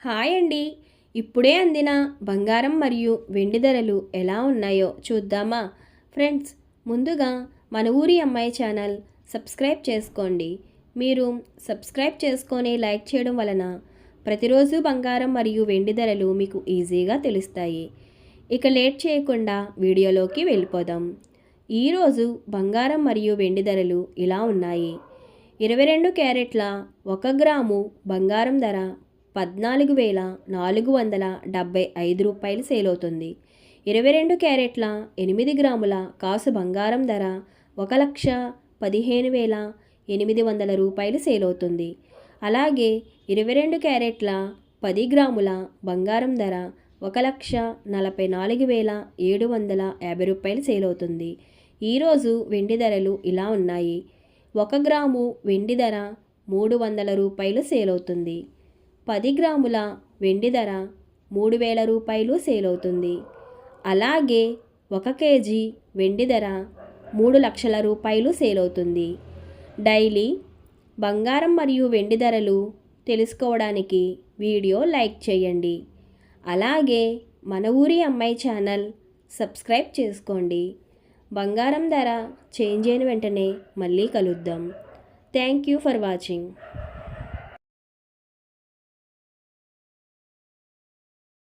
Hi అండి. ఇప్పుడే అందిన బంగారం మరియు వెండి ధరలు ఎలా ఉన్నాయో చూద్దామా? ఫ్రెండ్స్, ముందుగా మన ఊరి అమ్మాయి ఛానల్ సబ్స్క్రైబ్ చేసుకోండి. మీరు సబ్స్క్రైబ్ చేసుకొని లైక్ చేయడం వలన ప్రతిరోజు బంగారం మరియు వెండి ధరలు మీకు ఈజీగా తెలుస్తాయి. ఇక లేట్ చేయకుండా వీడియోలోకి వెళ్ళిపోదాం. ఈరోజు బంగారం మరియు వెండి ధరలు ఇలా ఉన్నాయి. 22 క్యారెట్ల 1 గ్రాము బంగారం ధర 14,475 రూపాయలు సేల్ అవుతుంది. 22 క్యారెట్ల 8 గ్రాముల కాసు బంగారం ధర 1,15,800 రూపాయలు సేల్ అవుతుంది. అలాగే 22 క్యారెట్ల 10 గ్రాముల బంగారం ధర 1,44,750 రూపాయలు సేల్ అవుతుంది. ఈరోజు వెండి ధరలు ఇలా ఉన్నాయి. 1 గ్రాము వెండి ధర 300 రూపాయలు సేల్ అవుతుంది. 10 గ్రాముల వెండి ధర 3,000 రూపాయలు సేల్ అవుతుంది. అలాగే 1 కేజీ వెండి ధర 3 లక్షల రూపాయలు సేల్ అవుతుంది. డైలీ బంగారం మరియు వెండి ధరలు తెలుసుకోవడానికి వీడియో లైక్ చేయండి. అలాగే మన ఊరి అమ్మాయి ఛానల్ సబ్స్క్రైబ్ చేసుకోండి. బంగారం ధర చేంజ్ అయిన వెంటనే మళ్ళీ కలుద్దాం. Thank you for watching.